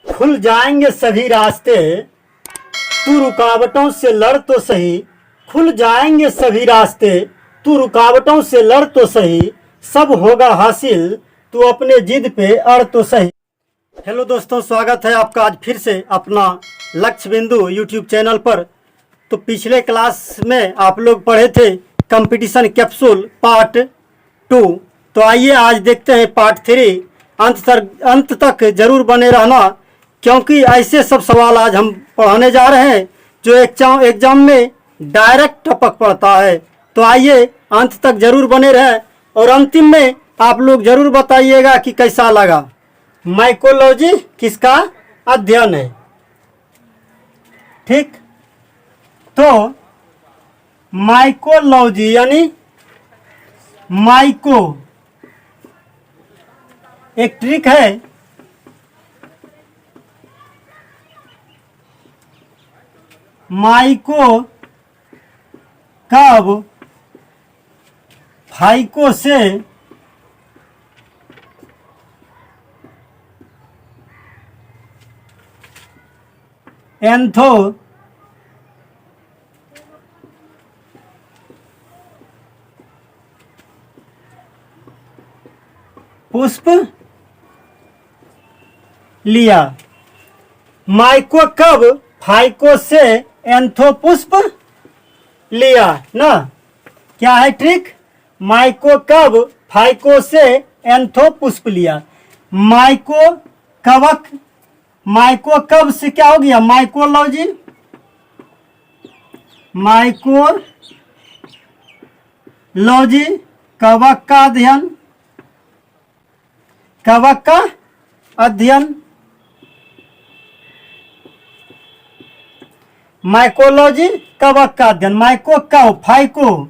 खुल जाएंगे सभी रास्ते, तू रुकावटों से लड़ तो सही। खुल जाएंगे सभी रास्ते, तू रुकावटों से लड़ तो सही। सब होगा हासिल, तू अपने जिद पे अड़ तो सही। हेलो दोस्तों, स्वागत है आपका आज फिर से अपना लक्ष्य बिंदु यूट्यूब चैनल पर। तो पिछले क्लास में आप लोग पढ़े थे कंपटीशन कैप्सूल पार्ट 2। तो आइए आज देखते हैं पार्ट 3। अंत तक जरूर बने रहना, क्योंकि ऐसे सब सवाल आज हम पढ़ाने जा रहे हैं जो एग्जाम में डायरेक्ट टपक पड़ता है। तो आइए अंत तक जरूर बने रहें और अंतिम में आप लोग जरूर बताइएगा कि कैसा लगा। माइकोलॉजी किसका अध्ययन है? ठीक, तो माइकोलॉजी यानी माइको एक ट्रिक है। माइको कब फाइको से एंथो पुष्प लिया। माइको कब फाइको से एंथो पुष्प लिया ना? क्या है ट्रिक? माइको कब फाइको से एंथो पुष्प लिया। माइको कब से क्या हो गया? माइकोलॉजी, माइकोलॉजी कवक का अध्ययन, कवक का अध्ययन। माइकोलॉजी कवक का अध्ययन। माइको कब फाइको,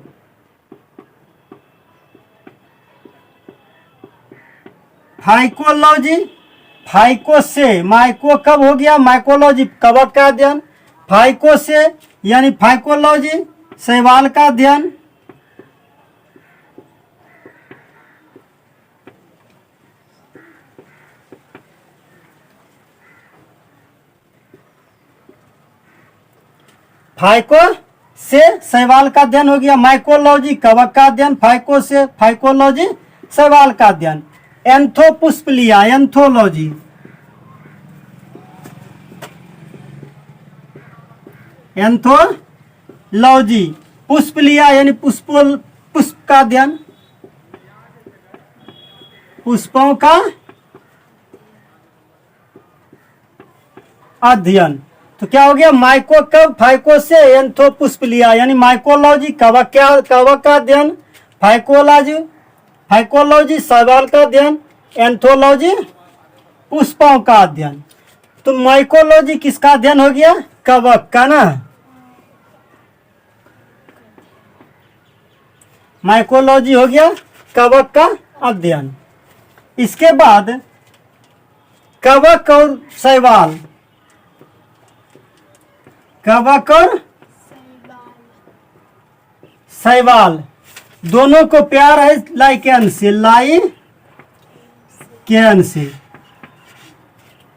फाइकोलॉजी फाइको से। माइको कब हो गया? माइकोलॉजी कवक का अध्ययन। फाइको से यानी फाइकोलॉजी शैवाल का अध्ययन। फाइको से शैवाल का अध्ययन हो गया। माइकोलॉजी कवक का अध्ययन, फाइको से फाइकोलॉजी शैवाल का अध्ययन। एंथो पुष्प लिया, एंथोलॉजी। एंथोलॉजी पुष्प लिया यानी पुष्प का अध्ययन, पुष्पों का अध्ययन। तो क्या हो गया? माइको कब फाइको से एंथो पुष्प लिया यानी माइकोलॉजी कवक का अध्ययन, फाइकोलॉजी शैवाल का अध्ययन, एंथोलॉजी पुष्पों का अध्ययन। तो माइकोलॉजी किसका अध्ययन हो गया? कवक का ना। माइकोलॉजी हो गया कवक का अध्ययन। इसके बाद कवक और शैवाल, कवक और शैवाल दोनों को प्यार है लाइकेन से,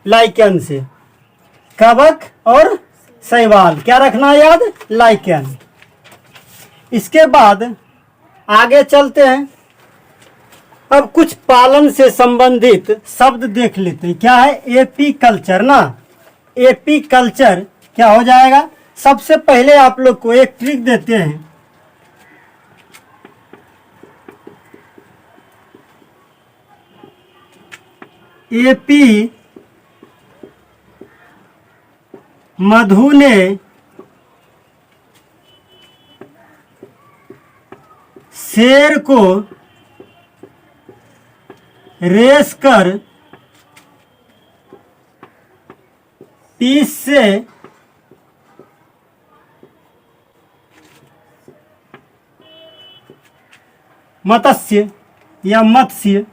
लाइकेन से। कवक और शैवाल क्या रखना याद? लाइकेन। इसके बाद आगे चलते हैं। अब कुछ पालन से संबंधित शब्द देख लेते हैं। क्या है? एपी कल्चर ना। एपी कल्चर क्या हो जाएगा? सबसे पहले आप लोग को एक ट्रिक देते हैं। एपी मधु ने शेर को रेस कर पीस से मत्स्य या मत्स्य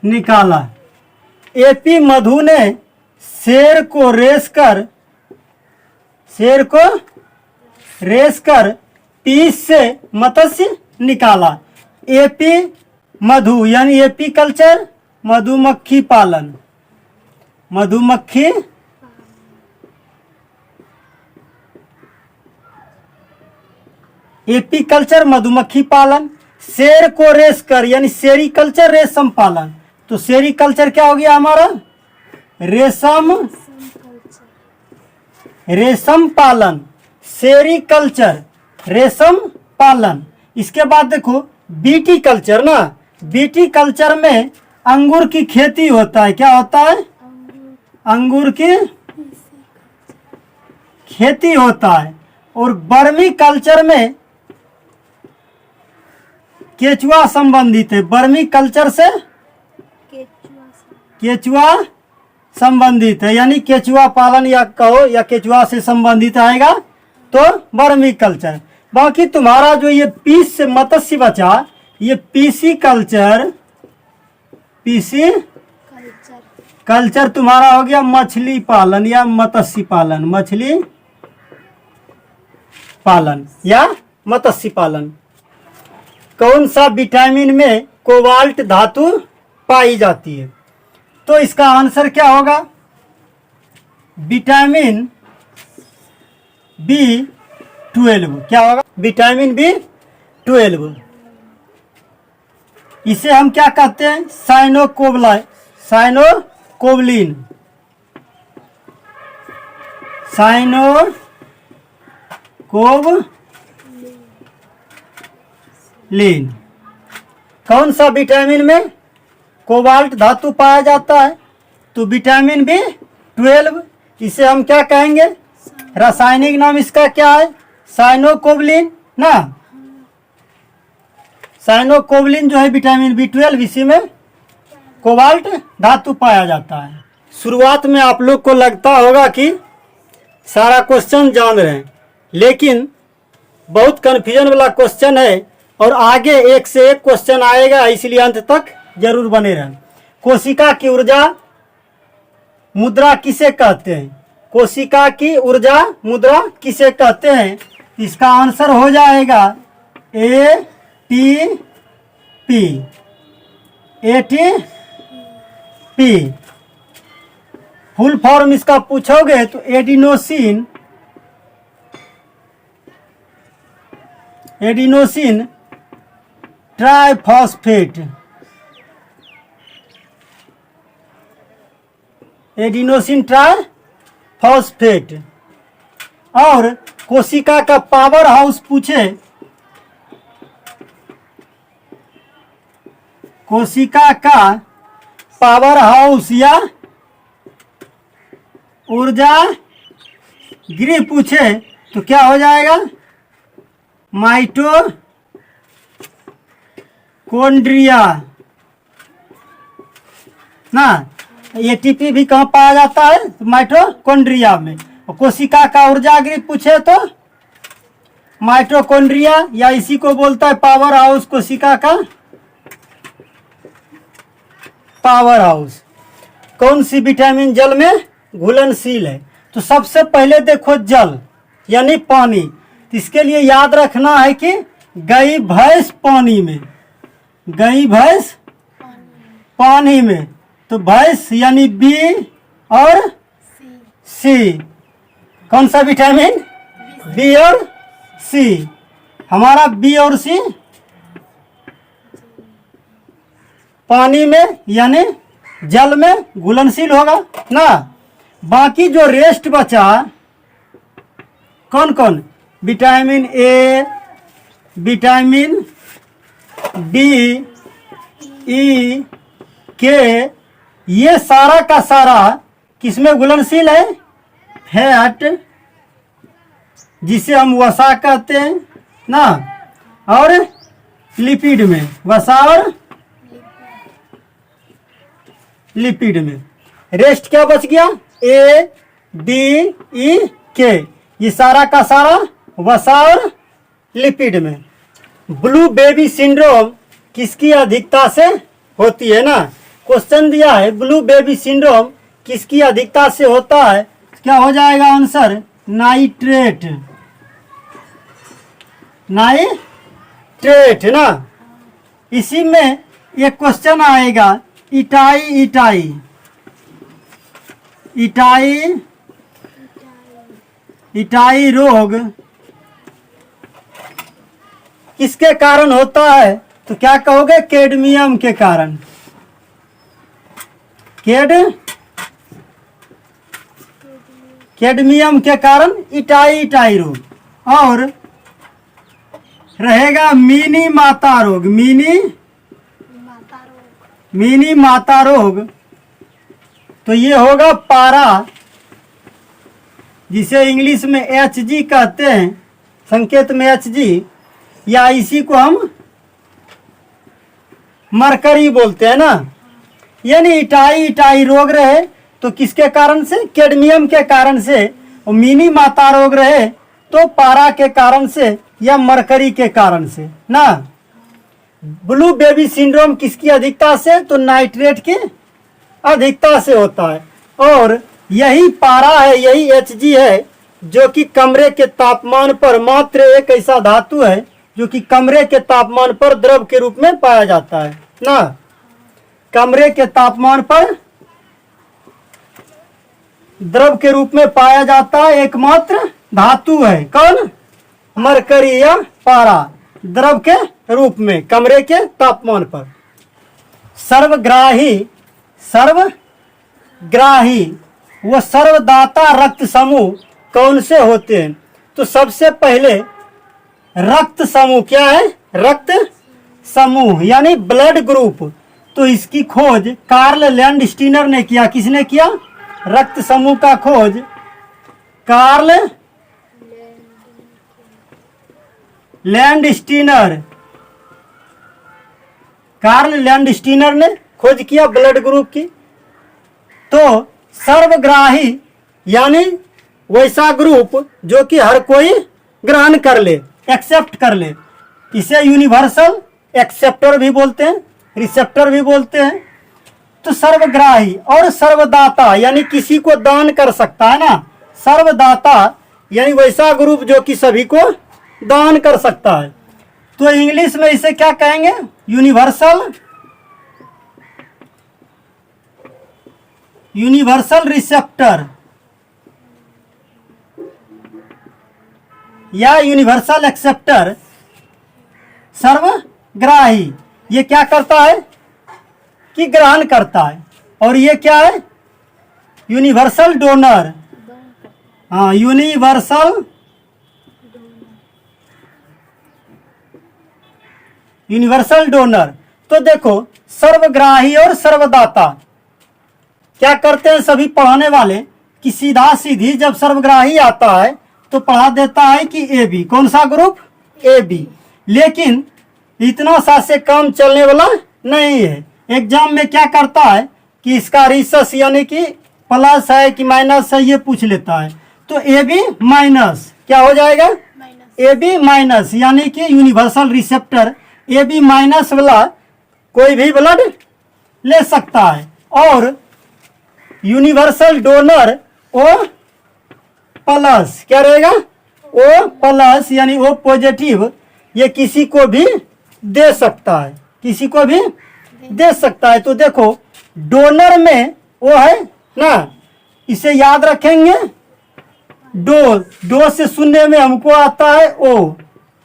निकाला। एपी मधु ने शेर को रेस कर 30 से मत्स्य निकाला। एपी मधु यानी एपीकल्चर, मधुमक्खी पालन, मधुमक्खी एपीकल्चर मधुमक्खी पालन। शेर को रेस कर यानी सेरीकल्चर रेशम पालन। तो सेरीकल्चर क्या हो गया हमारा? रेशम पालन, सेरीकल्चर रेशम पालन। इसके बाद देखो बीटी कल्चर ना, बीटी कल्चर में अंगूर की खेती होता है। क्या होता है? अंगूर की खेती होता है। और बर्मी कल्चर में केचुआ संबंधित है। बर्मी कल्चर से केचुआ संबंधित है, यानी केचुआ पालन या कहो या केचुआ से संबंधित आएगा तो बर्मी कल्चर। बाकी तुम्हारा जो ये पीस से मत्स्य बचा, ये पीसी कल्चर, पीसी कल्चर तुम्हारा हो गया मछली पालन या मत्स्य पालन, मछली पालन या मत्स्य पालन। कौन सा विटामिन में कोबाल्ट धातु पाई जाती है? तो इसका आंसर क्या होगा? Vitamin B12। क्या होगा? Vitamin B12। इसे हम क्या कहते हैं? साइनोकोबलिन, साइनोकोबलिन। कौन सा विटामिन में कोबाल्ट धातु पाया जाता है? तो विटामिन B12। इसे हम क्या कहेंगे? रासायनिक नाम इसका क्या है? साइनोकोबलिन ना। साइनोकोबलिन जो है विटामिन B12, इसी में कोबाल्ट धातु पाया जाता है। शुरुआत में आप लोग को लगता होगा कि सारा क्वेश्चन जान रहे हैं, लेकिन बहुत कन्फ्यूजन वाला क्वेश्चन है और आगे एक से एक क्वेश्चन आएगा, इसलिए अंत तक जरूर बने रहें। कोशिका की ऊर्जा मुद्रा किसे कहते हैं? कोशिका की ऊर्जा मुद्रा किसे कहते हैं? इसका आंसर हो जाएगा ATP। ATP फुल फॉर्म इसका पूछोगे तो एडिनोसिन ट्राइफॉस्फेट, एडिनोसिन ट्राइफॉस्फेट। और कोशिका का पावर हाउस पूछे, कोशिका का पावर हाउस या ऊर्जा गृह पूछे तो क्या हो जाएगा? माइटोकॉन्ड्रिया ना। एटीपी भी कहाँ पाया जाता है? तो माइटोकॉन्ड्रिया में। और कोशिका का ऊर्जा गृह पूछे तो माइटोकॉन्ड्रिया, या इसी को बोलता है पावर हाउस, कोशिका का पावर हाउस। कौन सी विटामिन जल में घुलनशील है? तो सबसे पहले देखो जल यानी पानी। इसके लिए याद रखना है कि गई भैंस पानी में, गई भैंस पानी में। तो भैंस यानी B और C। कौन सा विटामिन? B और C। हमारा B और C पानी में यानी जल में घुलनशील होगा ना। बाकी जो रेस्ट बचा कौन कौन? Vitamin A, vitamin D, E, K, ये सारा का सारा किसमें घुलनशील है? फैट, जिसे हम वसा कहते हैं ना, और लिपिड में, वसा और लिपिड में। रेस्ट क्या बच गया? A, D, E, K, ये सारा का सारा वसा और लिपिड में। ब्लू बेबी सिंड्रोम किसकी अधिकता से होती है ना? क्वेश्चन दिया है ब्लू बेबी सिंड्रोम किसकी अधिकता से होता है? क्या हो जाएगा आंसर? नाइट्रेट, नाइट्रेट ना। इसी में एक क्वेश्चन आएगा, इटाई इटाई इटाई इटाई रोग किसके कारण होता है? तो क्या कहोगे? कैडमियम के कारण। कैडमियम के कारण इटाई इटाई रोग। और रहेगा मिनी माता रोग। मिनी माता रोग तो ये होगा पारा, जिसे इंग्लिश में HG कहते हैं, संकेत में HG, या इसी को हम मरकरी बोलते हैं ना। यानी इटाई इटाई रोग रहे तो किसके कारण से? कैडमियम के कारण से। और मिनी माता रोग रहे तो पारा के कारण से या मरकरी के कारण से ना। ब्लू बेबी सिंड्रोम किसकी अधिकता से? तो नाइट्रेट की अधिकता से होता है। और यही पारा है, यही HG है जो कि कमरे के तापमान पर, मात्र एक ऐसा धातु है जो कि कमरे के तापमान पर द्रव के रूप में पाया जाता है ना। कमरे के तापमान पर द्रव के रूप में पाया जाता है, एकमात्र धातु है। कौन? मरकरी या पारा, द्रव के रूप में कमरे के तापमान पर। सर्वग्राही वो सर्वदाता रक्त समूह कौन से होते हैं? तो सबसे पहले रक्त समूह क्या है? रक्त समूह यानी ब्लड ग्रुप। तो इसकी खोज कार्ल लैंडस्टीनर ने किया। किसने किया? रक्त समूह का खोज कार्ल लैंडस्टीनर ने खोज किया ब्लड ग्रुप की। तो सर्वग्राही यानी वैसा ग्रुप जो कि हर कोई ग्रहण कर ले, एक्सेप्ट कर ले। इसे यूनिवर्सल एक्सेप्टर भी बोलते हैं, रिसेप्टर भी बोलते हैं। तो सर्वग्राही और सर्वदाता यानी किसी को दान कर सकता है ना। सर्वदाता यानी वैसा ग्रुप जो कि सभी को दान कर सकता है। तो इंग्लिश में इसे क्या कहेंगे? यूनिवर्सल रिसेप्टर या यूनिवर्सल एक्सेप्टर। सर्वग्राही ये क्या करता है कि ग्रहण करता है। और ये क्या है? Universal donor. हाँ, यूनिवर्सल डोनर। तो देखो, सर्वग्राही और सर्वदाता क्या करते हैं सभी पढ़ाने वाले कि सीधा सीधी जब सर्वग्राही आता है तो पढ़ा देता है कि AB। कौन सा ग्रुप? AB। लेकिन इतना सा से काम चलने वाला नहीं है। एग्जाम में क्या करता है कि इसका रिसस यानी कि प्लस है कि माइनस है ये पूछ लेता है। तो AB माइनस क्या हो जाएगा? AB माइनस यानी कि यूनिवर्सल रिसेप्टर AB माइनस वाला कोई भी ब्लड ले सकता है। और यूनिवर्सल डोनर O प्लस क्या रहेगा? O प्लस यानी O पॉजिटिव, ये किसी को भी दे सकता है, किसी को भी दे सकता है। तो देखो, डोनर में O है ना, इसे याद रखेंगे। दो से शून्य में हमको आता है O,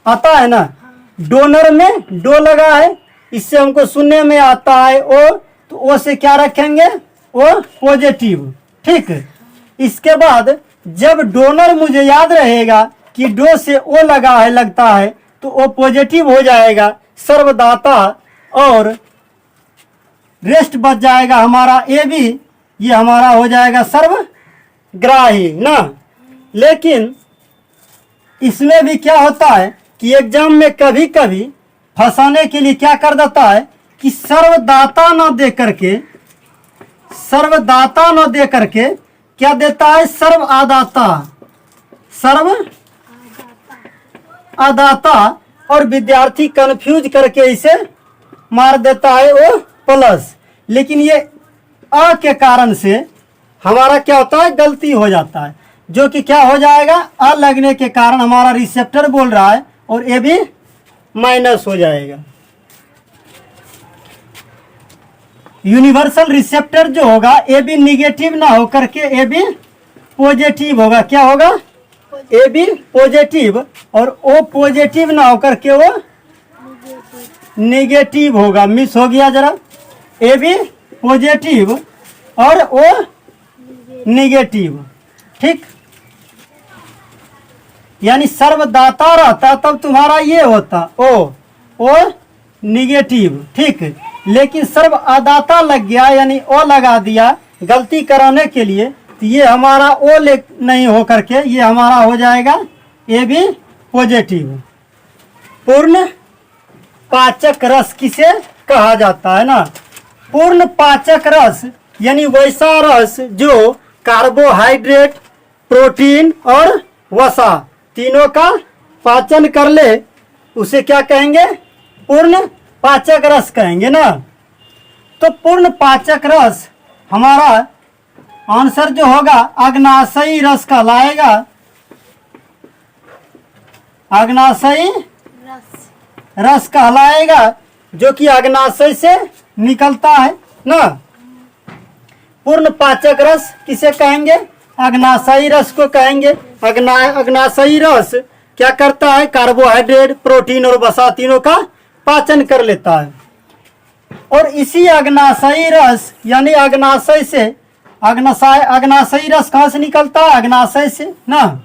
आता है ना। डोनर में डो लगा है, इससे हमको शून्य में आता है O, तो O से क्या रखेंगे? O positive. ठीक। इसके बाद जब डोनर मुझे याद रहेगा कि डो से O लगा है, लगता है, तो O पॉजिटिव हो जाएगा सर्वदाता। और रेस्ट बच जाएगा हमारा AB, ये हमारा हो जाएगा सर्वग्राही ना। लेकिन इसमें भी क्या होता है कि एग्जाम में कभी कभी फंसाने के लिए क्या कर देता है कि सर्वदाता न दे करके क्या देता है? सर्व आदाता। और विद्यार्थी कंफ्यूज करके इसे मार देता है O प्लस। लेकिन ये अ के कारण से हमारा क्या होता है? गलती हो जाता है, जो कि क्या हो जाएगा? अ लगने के कारण हमारा रिसेप्टर बोल रहा है और AB माइनस हो जाएगा। यूनिवर्सल रिसेप्टर जो होगा ए बी निगेटिव ना होकर के ए बी पॉजिटिव होगा। क्या होगा? ए बी पॉजिटिव और ओ पॉजिटिव ना होकर के वो नेगेटिव होगा। मिस हो गया जरा। ए बी पॉजिटिव और ओ नेगेटिव। ठीक, यानी सर्वदाता रहता तब तुम्हारा ये होता ओ निगेटिव। ठीक, लेकिन सर्व अदाता लग गया यानी ओ लगा दिया गलती कराने के लिए, तो ये हमारा ओ ले नहीं हो करके ये हमारा हो जाएगा ए बी पॉजिटिव। पूर्ण पाचक रस किसे कहा जाता है ना? पूर्ण पाचक रस यानी वैसा रस जो कार्बोहाइड्रेट, प्रोटीन और वसा तीनों का पाचन कर ले, उसे क्या कहेंगे? पूर्ण पाचक रस कहेंगे ना। तो पूर्ण पाचक रस हमारा आंसर जो होगा अग्नाशयी रस कहलाएगा। अग्नाशयी रस कहलाएगा, जो कि अग्नाशय से निकलता है ना। पूर्ण पाचक रस किसे कहेंगे? अग्नाशयी रस को कहेंगे। अग्नाशयी रस क्या करता है? कार्बोहाइड्रेट, प्रोटीन और वसा तीनों का पाचन कर लेता है। और इसी अग्नाशयी रस यानी अग्नाशय से अग्नाशयी रस कहाँ से निकलता है? अग्नाशय से ना।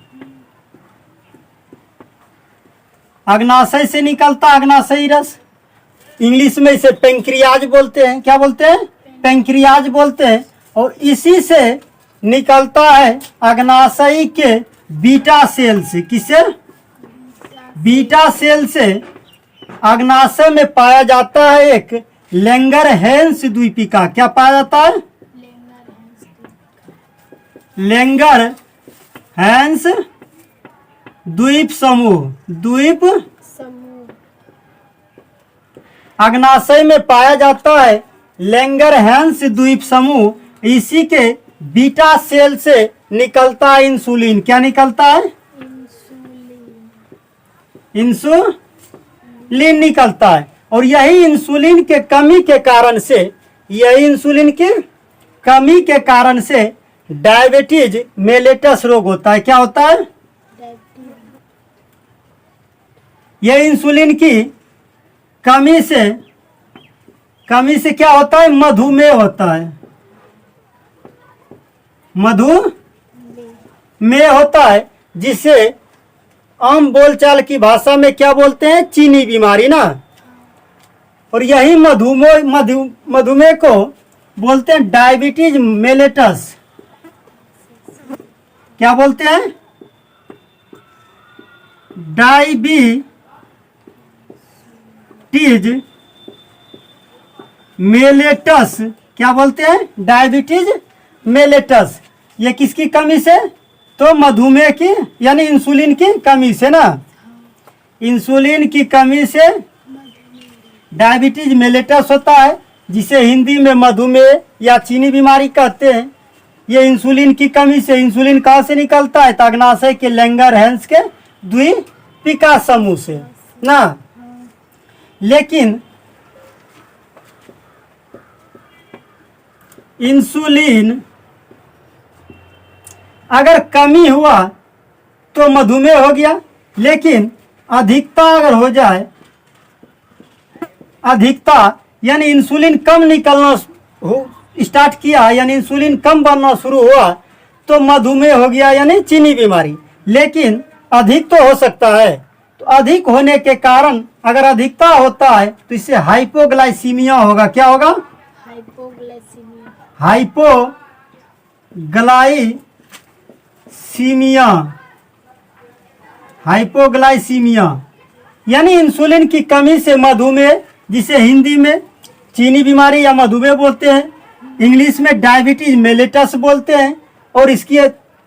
अग्नाशय से निकलता अग्नाशयी रस। इंग्लिश में इसे पेंक्रियाज बोलते हैं। क्या बोलते हैं? पेंक्रियाज बोलते हैं। और इसी से निकलता है अग्नाशयी के बीटा सेल से। किसे? बीटा सेल से अग्नाशय में पाया जाता है एक लैंगरहैंस द्वीपिका। क्या पाया जाता है? लैंगरहैंस द्वीप समूह। द्वीप अग्नाशय में पाया जाता है लैंगरहैंस द्वीप समूह। इसी के बीटा सेल से निकलता है इंसुलिन। क्या निकलता है? इंसुलिन निकलता है। और यही इंसुलिन के कमी के कारण से डायबिटीज मेलेटस रोग होता है। क्या होता है? यह इंसुलिन की कमी से क्या होता है? मधुमेह होता है। मधुमेह होता है, जिसे आम बोलचाल की भाषा में क्या बोलते हैं? चीनी बीमारी ना। और यही मधुमेह को बोलते हैं डायबिटीज मेलेटस। क्या बोलते हैं? Diabetes mellitus. क्या बोलते हैं? Diabetes mellitus. ये किसकी कमी से? तो मधुमेह की यानी इंसुलिन की कमी से ना। इंसुलिन की कमी से डायबिटीज मेलेटस होता है, जिसे हिंदी में मधुमेह या चीनी बीमारी कहते हैं। ये इंसुलिन की कमी से, इंसुलिन कहाँ से निकलता है? अग्नाशय के लैंगरहैंस के द्वीपिका समूह से ना। लेकिन इंसुलिन अगर कमी हुआ तो मधुमेह हो गया, लेकिन अधिकता अगर हो जाए, अधिकता यानी इंसुलिन कम निकलना स्टार्ट किया यानी इंसुलिन कम बनना शुरू हुआ, तो मधुमेह हो गया यानी चीनी बीमारी। लेकिन अधिक तो हो सकता है, तो अधिक होने के कारण अगर अधिकता होता है तो इससे हाइपोग्लाइसीमिया होगा। क्या होगा? हाइपोग्लाइसीमिया यानी इंसुलिन की कमी से मधुमेह, जिसे हिंदी में चीनी बीमारी या मधुमेह बोलते हैं, इंग्लिश में डायबिटीज मेलेटस बोलते हैं। और इसकी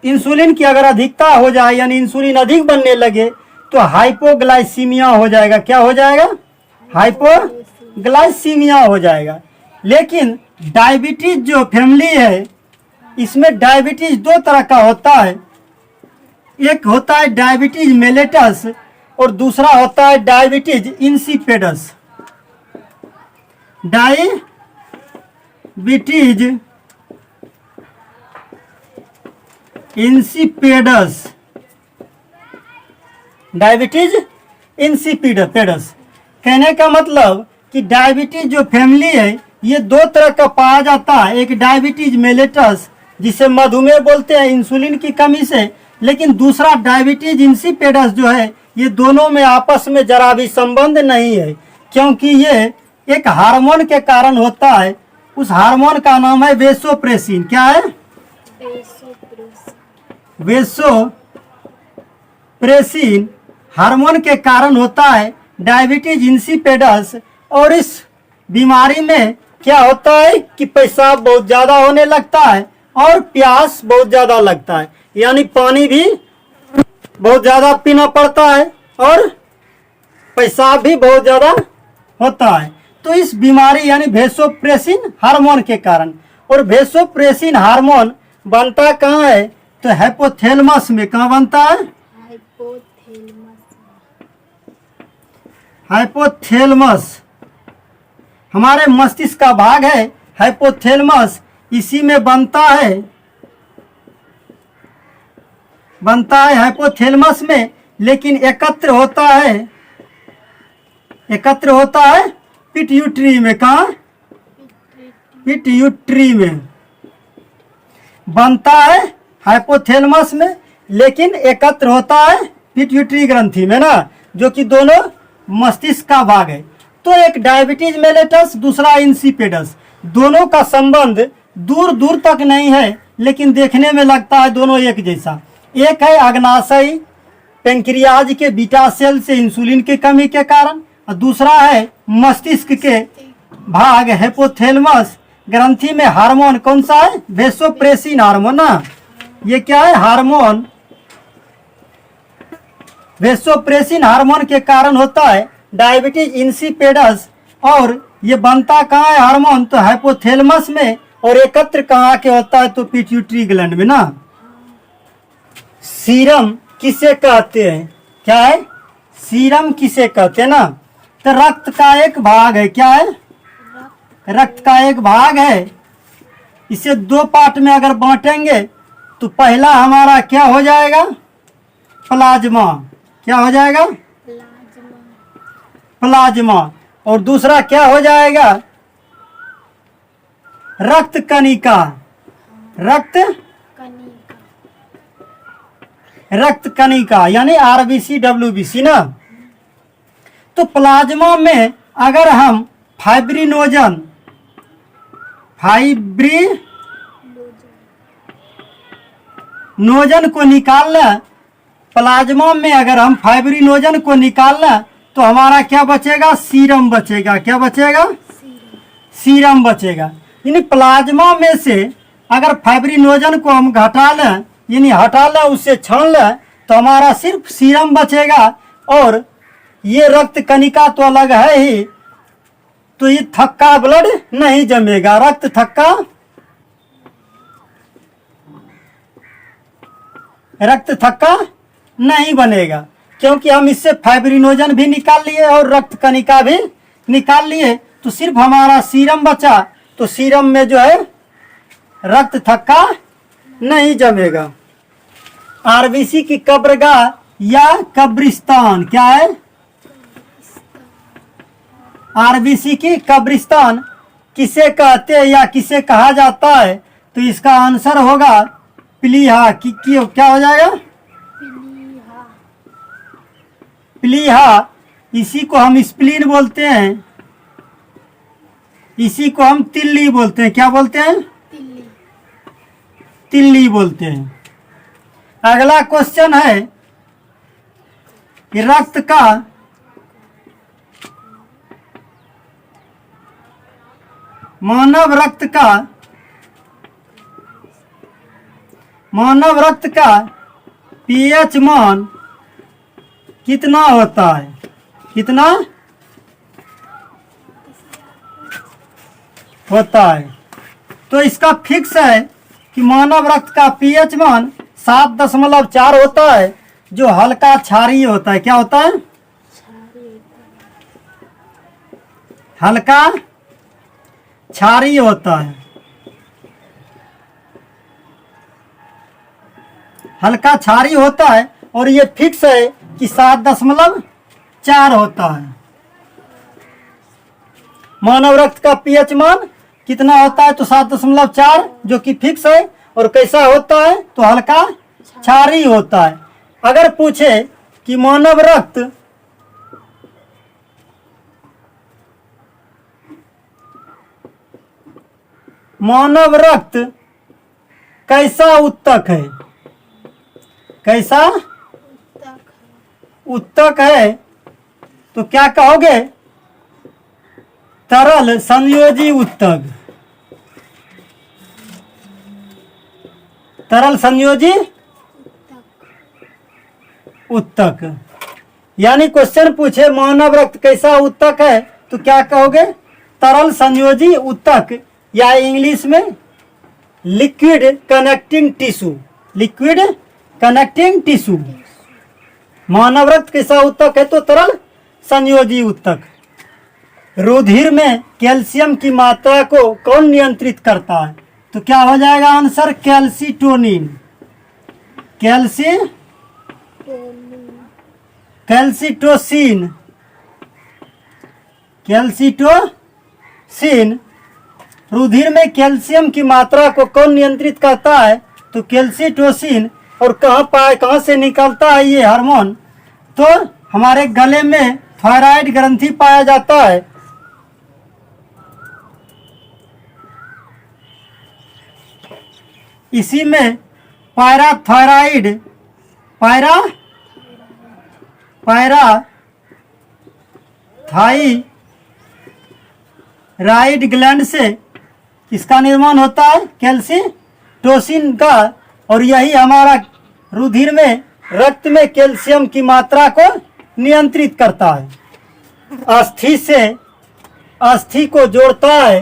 इंसुलिन की अगर अधिकता हो जाए यानी इंसुलिन अधिक बनने लगे तो हाइपोग्लाइसीमिया हो जाएगा। क्या हो जाएगा? हाइपोग्लाइसीमिया हो जाएगा। लेकिन डायबिटीज जो फैमिली है, इसमें डायबिटीज दो तरह का होता है। एक होता है डायबिटीज मेलेटस और दूसरा होता है diabetes insipidus. Diabetes insipidus, diabetes insipidus कहने का मतलब कि डायबिटीज जो फैमिली है ये दो तरह का पाया जाता है। एक डायबिटीज मेलेटस जिसे मधुमेह बोलते हैं इंसुलिन की कमी से, लेकिन दूसरा डायबिटीज इंसिपिडस जो है ये दोनों में आपस में जरा भी संबंध नहीं है, क्योंकि ये एक हार्मोन के कारण होता है। उस हार्मोन का नाम है वेसोप्रेसिन। क्या है? वेसोप्रेसिन हार्मोन के कारण होता है डायबिटीज इंसिपिडस। और इस बीमारी में क्या होता है कि पेशाब बहुत ज़्यादा होने लगता है और प्यास बहुत ज़्यादा लगता है, यानी पानी भी बहुत ज़्यादा पीना पड़ता है और पेशाब भी बहुत ज़्यादा होता है। तो इस बीमारी यानी वेसोप्रेसिन हार्मोन के कारण, और वेसोप्रेसिन हार्मोन बनता कहाँ है? तो हाइपोथैलेमस में। कहाँ बनता है? हाइपोथैलेमस हमारे मस्तिष्क का भाग है हाइपोथैलेमस, इसी में बनता है हाइपोथैलेमस में। लेकिन एकत्र होता है पिट्यूटरी में। कहाँ? पिट्यूटरी में बनता है हाइपोथैलेमस में, लेकिन एकत्र होता है पिट्यूटरी ग्रंथि में ना, जो कि दोनों मस्तिष्क का भाग है। तो एक डायबिटीज मेलेटस, दूसरा इंसिपिडस, दोनों का संबंध दूर दूर तक नहीं है, लेकिन देखने में लगता है दोनों एक जैसा। एक है अग्नाशय पेंक्रियाज के बीटा सेल से इंसुलिन की कमी के कारण, और दूसरा है मस्तिष्क के भाग हाइपोथैलेमस ग्रंथि में हार्मोन। कौन सा है? वेसोप्रेसिन हार्मोन ना। ये क्या है? हार्मोन वेसोप्रेसिन हार्मोन के कारण होता है डायबिटीज इंसिपिडस। और ये बनता कहाँ है हार्मोन? तो हाइपोथैलेमस में। और एकत्र कहाँ के होता है? तो पिट्यूटरी ग्लैंड में ना। सीरम किसे कहते हैं? क्या है? सीरम किसे कहते हैं ना? तो रक्त का एक भाग है। क्या है? रक्त का एक भाग है। इसे दो पार्ट में अगर बांटेंगे तो पहला हमारा क्या हो जाएगा? प्लाज्मा। क्या हो जाएगा? प्लाज्मा। और दूसरा क्या हो जाएगा? रक्त कणिका। रक्त कणिका यानी आरबीसी डब्ल्यूबीसी ना। तो प्लाज्मा में अगर हम फाइब्रिनोजन को निकाल लें, प्लाज्मा में अगर हम फाइब्रिनोजन को निकाल लें तो हमारा क्या बचेगा? सीरम बचेगा। क्या बचेगा? सीरम बचेगा। यानी प्लाज्मा में से अगर फाइब्रिनोजन को हम घटा लें, यानी हटा लें, उससे छान लें, तो हमारा सिर्फ सीरम बचेगा। और ये रक्त कणिका तो अलग है ही, तो ये थक्का ब्लड नहीं जमेगा। रक्त थक्का नहीं बनेगा, क्योंकि हम इससे फाइब्रिनोजन भी निकाल लिए और रक्त कणिका भी निकाल लिए। तो सिर्फ हमारा सीरम बचा, तो सीरम में जो है रक्त थक्का नहीं जमेगा। आरबीसी की कब्रगाह या कब्रिस्तान। क्या है? आरबीसी की कब्रिस्तान किसे कहते हैं या किसे कहा जाता है? तो इसका आंसर होगा प्लीहा। क्या हो जाएगा? प्लीहा। इसी को हम स्प्लीन बोलते हैं, इसी को हम तिल्ली बोलते हैं। क्या बोलते हैं? तिल्ली बोलते हैं। अगला क्वेश्चन है कि मानव रक्त का पीएच मान कितना होता है? कितना होता है? तो इसका फिक्स है कि मानव रक्त का पीएच मान 7.4 होता है, जो हल्का क्षारीय होता है। क्या होता है? हल्का क्षारीय होता है। हल्का क्षारीय होता है और ये फिक्स है कि 7.4 होता है। मानव रक्त का पीएच मान कितना होता है? तो 7.4 जो कि फिक्स है। और कैसा होता है? तो हल्का क्षारीय होता है। अगर पूछे कि मानव रक्त कैसा उत्तक है? कैसा उत्तक है? तो क्या कहोगे? तरल संयोजी उत्तक। तरल संयोजी उत्तक। यानी क्वेश्चन पूछे मानव रक्त कैसा उत्तक है तो क्या कहोगे? तरल संयोजी उत्तक, या इंग्लिश में liquid connecting tissue. Liquid connecting tissue. मानव रक्त कैसा उत्तक है? तो तरल संयोजी उत्तक। रुधिर में कैल्शियम की मात्रा को कौन नियंत्रित करता है? तो क्या हो जाएगा आंसर? कैल्सिटोनिन। कैल्सिटोसिन। कैल्सिटोसिन। रुधिर में कैल्शियम की मात्रा को कौन नियंत्रित करता है? तो कैल्सिटोसिन। और कहाँ से निकलता है ये हार्मोन? तो हमारे गले में थायराइड ग्रंथि पाया जाता है। इसी में पायराथायराइड ग्लैंड से किसका निर्माण होता है? कैल्सिटोसिन का। और यही हमारा रुधिर में रक्त में कैल्शियम की मात्रा को नियंत्रित करता है। अस्थि से अस्थि को जोड़ता है,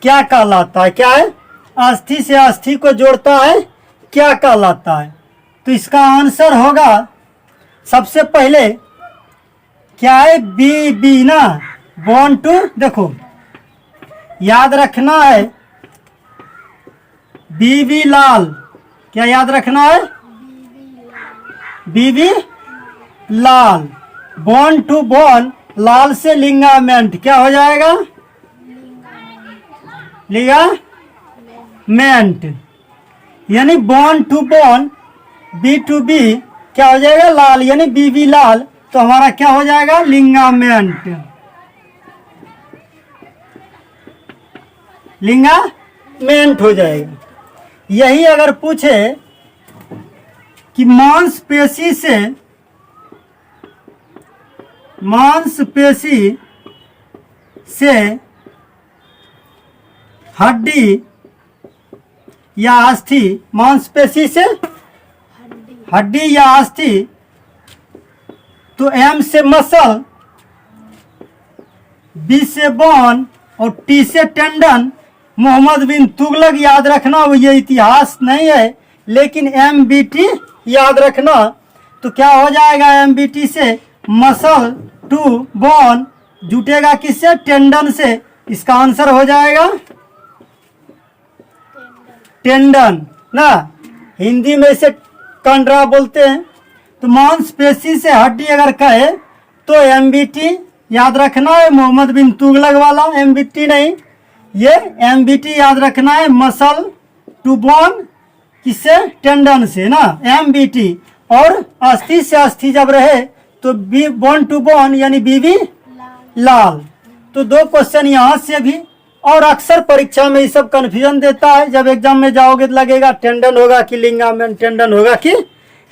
क्या कहलाता है? क्या है? अस्थि से अस्थि को जोड़ता है, क्या कहलाता है? तो इसका आंसर होगा सबसे पहले क्या है? बी ना, बॉन्ड टू। देखो याद रखना है, बीबी लाल। क्या याद रखना है? बीबी लाल। बॉन्ड टू बॉन्ड, लाल से लिंगामेंट, क्या हो जाएगा? लिगामेंट। यानी bond to bond, B to B, क्या हो जाएगा? लाल, यानी बीबी लाल। तो हमारा क्या हो जाएगा? लिंगामेंट। लिंगामेंट हो जाएगा। यही अगर पूछे कि मांसपेशी से हड्डी या अस्थि, मांसपेशी से हड्डी या अस्थि, तो एम से मसल, बी से बोन और टी से टेंडन। मोहम्मद बिन तुगलक याद रखना, वो ये इतिहास नहीं है, लेकिन MBT याद रखना। तो क्या हो जाएगा? MBT से मसल टू बोन जुटेगा किससे? टेंडन से। इसका आंसर हो जाएगा टेंडन ना, हिंदी में इसे कंडरा बोलते हैं। तो मांसपेशी से हड्डी अगर कहे तो MBT याद रखना है, मोहम्मद बिन तुगलक वाला MBT नहीं, ये MBT याद रखना है, मसल टू बोन किससे? टेंडन से ना, MBT। और अस्थि से अस्थि जब रहे तो बोन टू बोन, यानी बीबी लाल। तो 2 क्वेश्चन यहाँ से भी। और अक्सर परीक्षा में ये सब कन्फ्यूजन देता है, जब एग्जाम में जाओगे तो लगेगा टेंडन होगा कि लिंगामेंट, टेंडन होगा कि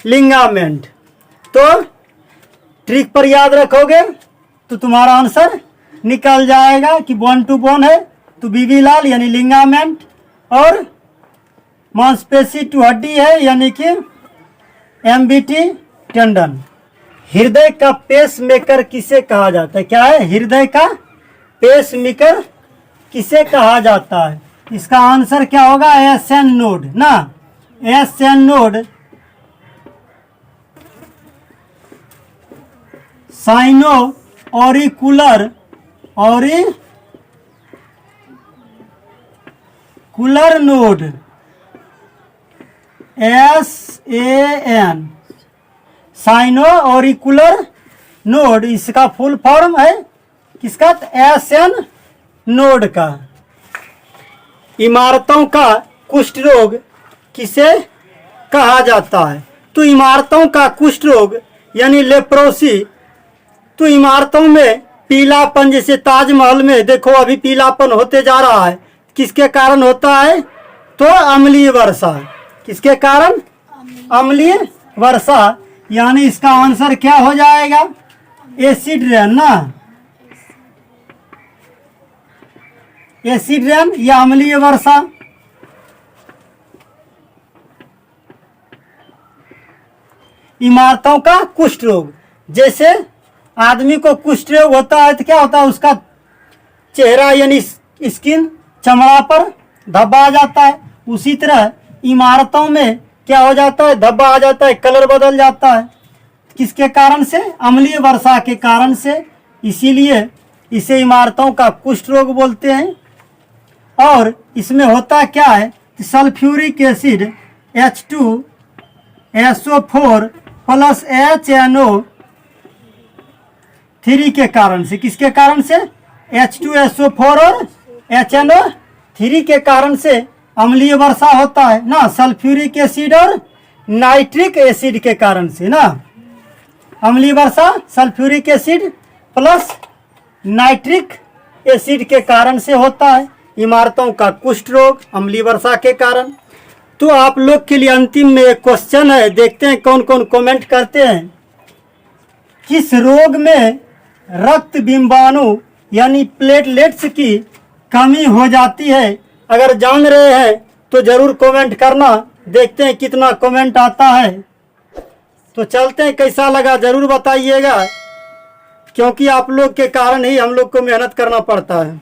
लिंगामेंट। तो ट्रिक पर याद रखोगे तो तुम्हारा आंसर निकल जाएगा कि बोन टू बोन है तो बीबी लाल यानी लिंगामेंट, और मांसपेशी टू हड्डी है यानी कि MBT टेंडन। हृदय का पेस मेकर किसे कहा जाता है? क्या है? हृदय का पेस मेकर किसे कहा जाता है? इसका आंसर क्या होगा? SN नोड ना, SN node sino auricular node, SN SAN sino auricular node, इसका फुल फॉर्म है किसका? SN नोड का। इमारतों का कुष्ठ रोग किसे कहा जाता है? तो इमारतों का कुष्ठ रोग यानी लेप्रोसी, तो इमारतों में पीलापन, जैसे ताजमहल में देखो अभी पीलापन होते जा रहा है, किसके कारण होता है? तो अम्लीय वर्षा। किसके कारण? अम्लीय वर्षा। यानी इसका आंसर क्या हो जाएगा? एसिड रेन ना, एसिड रेन या अम्लीय वर्षा। इमारतों का कुष्ठ रोग, जैसे आदमी को कुष्ठ रोग होता है तो क्या होता है? उसका चेहरा यानी स्किन, चमड़ा पर धब्बा आ जाता है। उसी तरह इमारतों में क्या हो जाता है? धब्बा आ जाता है, कलर बदल जाता है। किसके कारण से? अम्लीय वर्षा के कारण से। इसीलिए इसे इमारतों का कुष्ठ रोग बोलते हैं। और इसमें होता क्या है? Sulphuric acid H2SO4 plus HNO3 के कारण से। किसके कारण से? H2SO4 और HNO3 के कारण से अम्लीय वर्षा होता है ना, सल्फ्यूरिक एसिड और नाइट्रिक एसिड के कारण से ना। अम्लीय वर्षा sulphuric acid plus nitric acid के कारण से होता है। इमारतों का कुष्ठ रोग अम्लीय वर्षा के कारण। तो आप लोग के लिए अंतिम में एक क्वेश्चन है, देखते हैं कौन कौन कमेंट करते हैं। किस रोग में रक्त बिंबाणु यानी प्लेटलेट्स की कमी हो जाती है? अगर जान रहे हैं तो जरूर कमेंट करना, देखते हैं कितना कमेंट आता है। तो चलते हैं, कैसा लगा जरूर बताइएगा, क्योंकि आप लोग के कारण ही हम लोग को मेहनत करना पड़ता है।